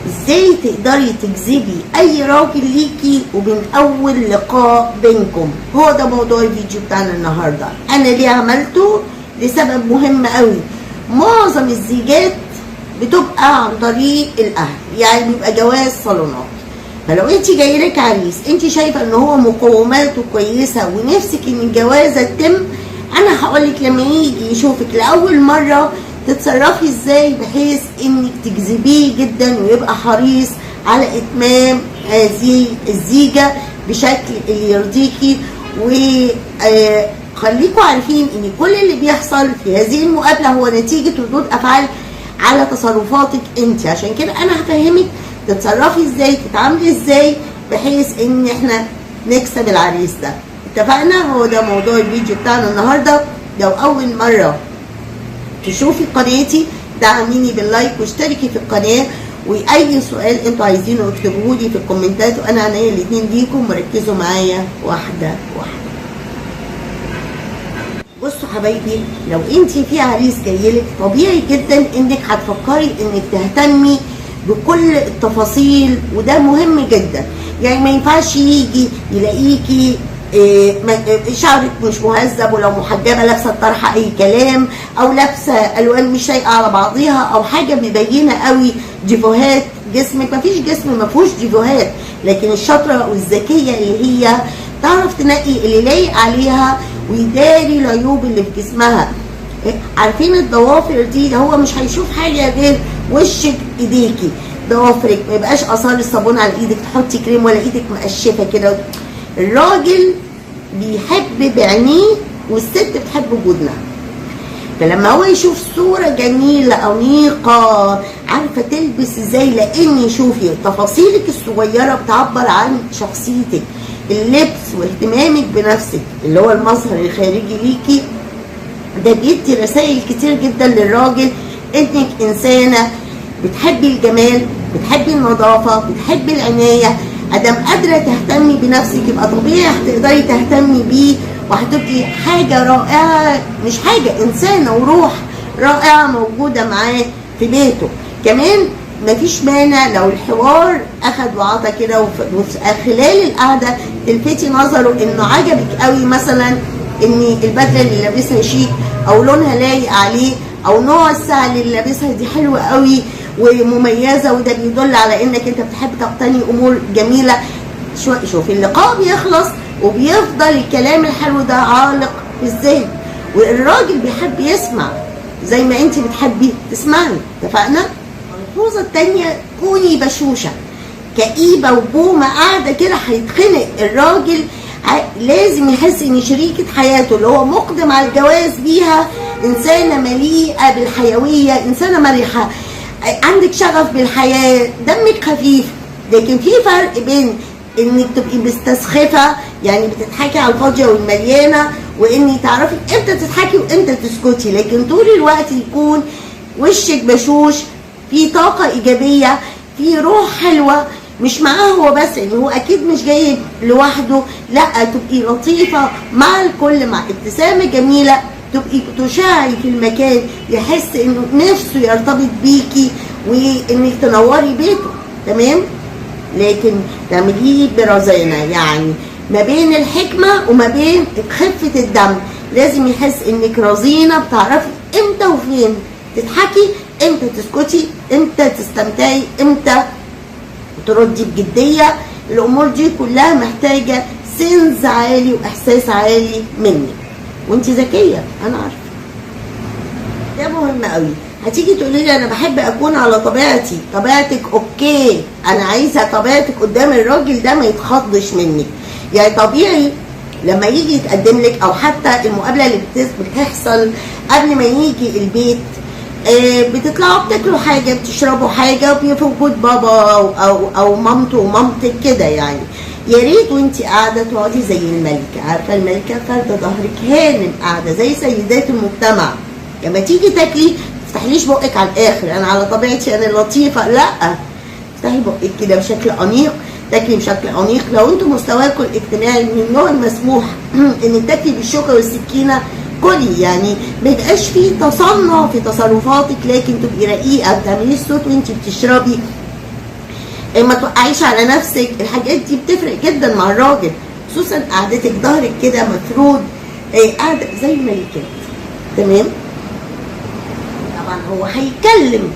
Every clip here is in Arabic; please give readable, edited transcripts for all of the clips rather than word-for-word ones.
ازاي تقدري تجذبي اي راجل ليكي ومن اول لقاء بينكم. هو ده موضوع الفيديو بتاعنا النهارده. انا ليه عملته؟ لسبب مهم قوي. معظم الزيجات بتبقى عن طريق الاهل، يعني بيبقى جواز صالونات. فلو انت جاي لك عريس انت شايفه ان هو مقوماته كويسه ونفسك ان الجوازه تتم، انا هقولك لما يجي يشوفك لاول مره تتصرفي ازاي بحيث انك تجذبيه جدا ويبقى حريص على اتمام هذه الزيجه بشكل اللي يرضيكي. وخليكوا عارفين ان كل اللي بيحصل في هذه المقابله هو نتيجه ردود افعال على تصرفاتك انت. عشان كده انا هفهمك تتصرفي ازاي، تتعاملي ازاي بحيث ان احنا نكسب العريس ده. اتفقنا؟ هو ده موضوع الفيديو بتاعنا النهارده. لو اول مره تشوفي قناتي دعميني باللايك واشتركي في القناه، واي سؤال انتوا عايزينه اكتبوه لي في الكومنتات وانا عينيا الاتنين ليكم، وركزوا معايا واحده واحده. بصوا حبايبي، لو انت في عريس جايلك طبيعي جدا انك هتفكري انك تهتمي بكل التفاصيل، وده مهم جدا. يعني ما ينفعش يجي يلاقيكي شعرك مش مهذب، ولو محجبه لابسه الطرحه اي كلام، او لابسه الوان مش لايقه على بعضيها، او حاجه مبينه قوي ديفوهات جسمك. مفيش جسم ما فيهوش ديفوهات، لكن الشاطره والذكيه اللي هي تعرف تنقي اللي لايق عليها ويداري العيوب اللي في جسمها. عارفين الضوافر دي هو مش هيشوف حاجه غير وشك ايديكي، ضوافرك ما يبقاش اثار الصابون على ايدك، تحطي كريم ولا ايدك مقشفه كده. الراجل بيحب بعينيه والست بتحب بودنها. فلما هو يشوف صوره جميله انيقه عارفه تلبس ازاي، لان شوفي تفاصيلك الصغيره بتعبر عن شخصيتك. اللبس واهتمامك بنفسك اللي هو المظهر الخارجي ليكي ده بيدي رسائل كتير جدا للراجل انك انسانه بتحبي الجمال، بتحبي النظافه، بتحبي العنايه. ادام قادره تهتمي بنفسك يبقى طبيعي هتقدري تهتمي بيه، وهتبقي حاجه رائعه، مش حاجه، انسانه وروح رائعه موجوده معاه في بيته. كمان مفيش مانع لو الحوار اخد وعطى كده، وخلال القعده تلفتي نظره انه عجبك قوي، مثلا ان البدله اللي لابسها شيك او لونها لايق عليه، او نوع الساعه اللي لابسها دي حلوه قوي ومميزه، وده بيدل على انك انت بتحب تقتني امور جميله. شوفي اللقاء بيخلص وبيفضل الكلام الحلو ده عالق في الذهن، والراجل بيحب يسمع زي ما انت بتحبي تسمعي. اتفقنا؟ الملحوظه الثانيه، كوني بشوشه. كئيبه وبومه قاعده كده هيتخنق الراجل. لازم يحس ان شريكة حياته اللي هو مقدم على الجواز بيها انسانة مليئة بالحيوية، انسانة مرحة، عندك شغف بالحياة، دمك خفيف. لكن في فرق بين انك تبقي مستسخفة، يعني بتضحكي على الفاضية والمليانة، واني تعرفي امتى تضحكي وامتى تسكتي، لكن طول الوقت يكون وشك بشوش، في طاقة ايجابية، في روح حلوة. مش معاه هو بس، يعني هو اكيد مش جاي لوحده، لا، تبقي لطيفه مع الكل، مع ابتسامه جميله، تبقي تشاعي في المكان، يحس انه نفسه يرتبط بيكي وانك تنوري بيته. تمام؟ لكن تعمليه برزانه، يعني ما بين الحكمه وما بين خفه الدم. لازم يحس انك رزينه، بتعرفي امتى وفين تضحكي، امتى تسكتي، امتى تستمتعي، امتى تردي بجديه. الامور دي كلها محتاجه سنس عالي واحساس عالي منك، وانت ذكيه انا عارفه. ده مهم قوي. هتيجي تقولي لي انا بحب اكون على طبيعتي. طبيعتك اوكي، انا عايزه طبيعتك قدام الراجل ده ما يتخضش منك. يعني طبيعي لما يجي يتقدم لك، او حتى المقابله اللي بتحصل قبل ما يجي البيت، بتطلعوا بتاكلوا حاجه، بتشربوا حاجه، في وجود بابا او مامته ومامتك كده. يعني يا ريت وانت قاعده تقعدي زي الملكه. عارفه الملكه فارده ظهرك هانم، قاعده زي سيدات المجتمع. لما تيجي تاكلي ما تفتحليش بقك على الاخر، انا على طبيعتي انا لطيفه، لا، افتحي بقك كده بشكل انيق، تاكلي بشكل انيق. لو انتوا مستواكم الاجتماعي من النوع المسموح انك تاكلي بالشوكه والسكينه، كلي. يعني ما يبقاش فيه تصنع في تصرفاتك، لكن تبقي رقيقه، ما بتعمليش صوت وانت بتشربي، ما توقعيش على نفسك. الحاجات دي بتفرق جدا مع الراجل، خصوصا قعدتك ظهرك كده مفرود، قاعده زي الملكات. تمام. طبعا هو هيتكلم،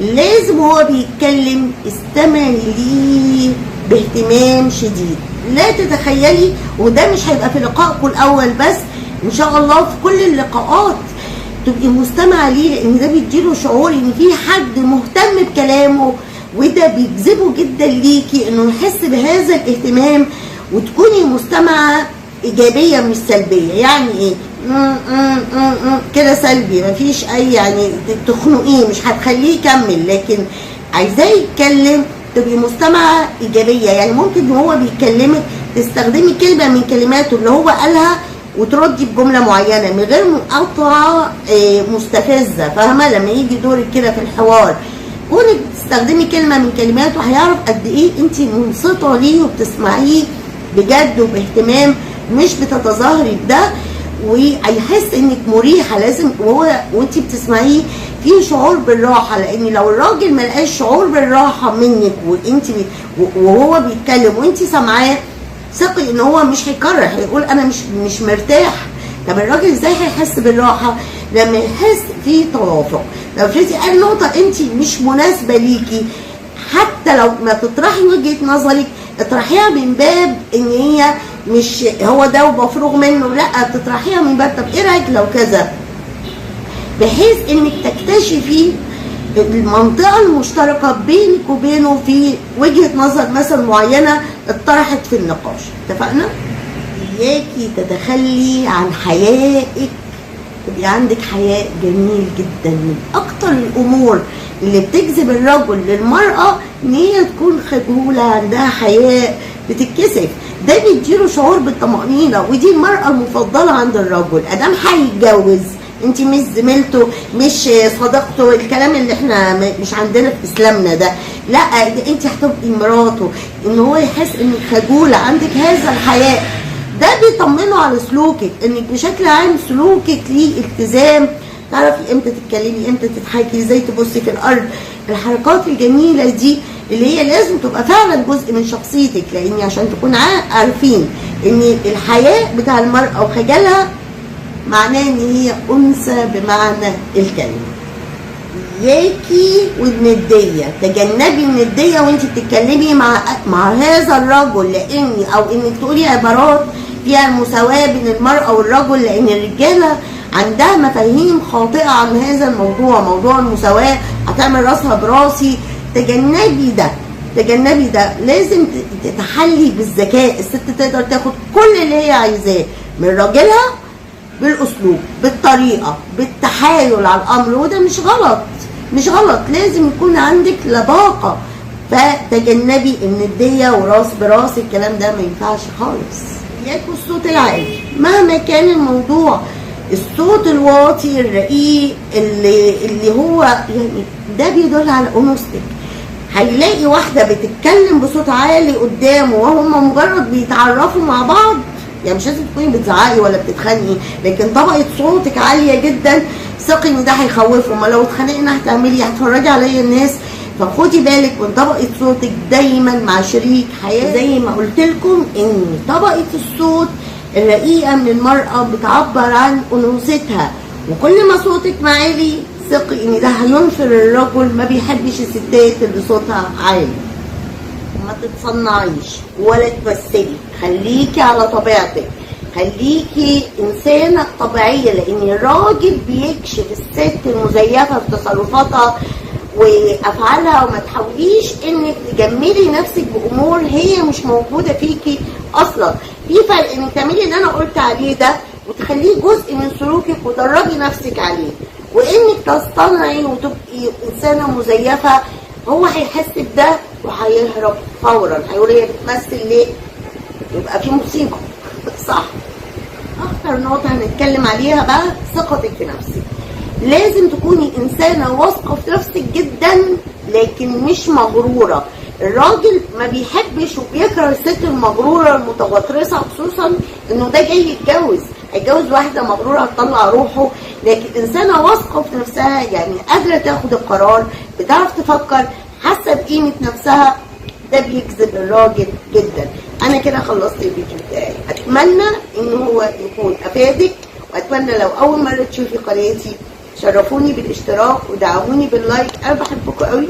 لازم هو بيتكلم استمع ليه باهتمام شديد. لا تتخيلي، وده مش هيبقى في لقائكم الاول بس، ان شاء الله في كل اللقاءات تبقي مستمعه ليه، لان ده بيديله شعور ان في حد مهتم بكلامه، وده بيجذبه جدا ليكي انه يحس بهذا الاهتمام، وتكوني مستمعه ايجابيه مش سلبيه. يعني ايه كده سلبي، مفيش اي يعني تخنقيه، مش هتخليه يكمل، لكن عايزاه يتكلم تبقي مستمعه ايجابيه. يعني ممكن هو بيكلمك تستخدمي كلمه من كلماته اللي هو قالها وتردي بجمله معينه من غير مقاطعه مستفزه، فاهمه؟ لما يجي دورك كده في الحوار كونك تستخدمي كلمه من كلماته، هيعرف قد ايه انت منصته ليه وبتسمعيه بجد وباهتمام، مش بتتظاهري بده، وهيحس انك مريحه. لازم وانت بتسمعيه في شعور بالراحه، لان لو الراجل ما لقاش شعور بالراحه منك وانت وهو بيتكلم وانت سامعاه، ثقي ان هو مش هيكرر، هيقول انا مش مرتاح. طب الراجل ازاي هيحس بالراحه؟ لما يحس في توافق. لو شفتي اي نقطه انت مش مناسبه ليكي، حتى لو ما تطرحي وجهه نظرك، اطرحيها من باب ان هي مش هو ده ومفروغ منه، لا تطرحيها من باب طب ايه رايك لو كذا، بحيث انك تكتشفي المنطقه المشتركه بينك وبينه في وجهه نظر مثلا معينه اتطرحت في النقاش. اتفقنا؟ اياكي تتخلي عن حيائك، تبقي عندك حياء جميل جدا. من اكتر الامور اللي بتجذب الرجل للمراه ان هي تكون خجوله، عندها حياء، بتتكسف. ده بيديله شعور بالطمأنينة، ودي المرأة المفضلة عند الرجل. ادام هيتجوز، انت مش زميلته، مش صديقته، الكلام اللي احنا مش عندنا في اسلامنا ده، لا انت هتبقي مراته. ان هو يحس انك خجولة، عندك هذا الحياء، ده بيطمنه على سلوكك، انك بشكل عام سلوكك ليه التزام، تعرفي امتى تتكلمي، امتى تضحكي، ازاي تبصي في الارض. الحركات الجميلة دي اللي هي لازم تبقى فعلا جزء من شخصيتك، لان عشان تكون عارفين ان الحياء بتاع المرأة وخجلها معناه ان هي انثى بمعنى الكلمة. اياكي والندية، تجنبي الندية وانت بتتكلمي مع هذا الرجل، لان او انك تقولي عبارات فيها المساواة بين المرأة والرجل، لان الرجالة عندها مفاهيم خاطئة عن هذا الموضوع، موضوع المساواة هتعمل راسها براسي. تجنبي ده، تجنبي ده. لازم تتحلي بالذكاء. الست تقدر تاخد كل اللي هي عايزاه من راجلها بالاسلوب، بالطريقه، بالتحايل على الامر، وده مش غلط، مش غلط. لازم يكون عندك لباقه. فتجنبي النديه وراس براس، الكلام ده ما ينفعش خالص. اياكوا الصوت العالي مهما كان الموضوع. الصوت الواطي الرقيق اللي هو يعني ده بيدل على انوثتك. هيلاقي واحده بتتكلم بصوت عالي قدامه وهم مجرد بيتعرفوا مع بعض، يعني مش لازم تكوني بتزعقي ولا بتتخانقي، لكن طبقه صوتك عاليه جدا، ثقي ان ده هيخوفهم. ما لو اتخانقنا هتفرجي عليا الناس. فخدي بالك من طبقه صوتك دايما مع شريك حياه. زي ما قلت لكم ان طبقه الصوت الرقيقه من المراه بتعبر عن انوثتها، وكل ما صوتك عالي ثقي ان ده هينفر الرجل. ما بيحبش الستات اللي صوتها عالي. ما تتصنعيش ولا تمثلي، خليكي على طبيعتك، خليكي انسانه طبيعيه، لان الراجل بيكشف الست المزيفه في تصرفاتها وافعالها. وما تحاوليش انك تجملي نفسك بامور هي مش موجوده فيكي اصلا. في فرق انك تعملي اللي انا قلت عليه ده وتخليه جزء من سلوكك وتدربي نفسك عليه، وانك تصطنعي وتبقي انسانه مزيفه. هو هيحس بده وهيهرب فورا، هيقول هي بتمثل ليه؟ يبقى في مصيبه. صح؟ اخطر نقطه هنتكلم عليها بقى ثقتك في نفسك. لازم تكوني انسانه واثقه في نفسك جدا، لكن مش مغروره. الراجل ما بيحبش وبيكره الست المغروره المتغطرسه، خصوصا انه ده جاي هيتجوز واحده مغروره هتطلع روحه. لكن انسانه واثقه في نفسها، يعني قادره تاخد القرار، بتعرف تفكر، حاسه بقيمه نفسها، ده بيجذب الراجل جدا. انا كده خلصت الفيديو بتاعي، اتمنى ان هو يكون افادك، واتمنى لو اول مره تشوفي قناتي شرفوني بالاشتراك ودعموني باللايك. انا بحبكم قوي.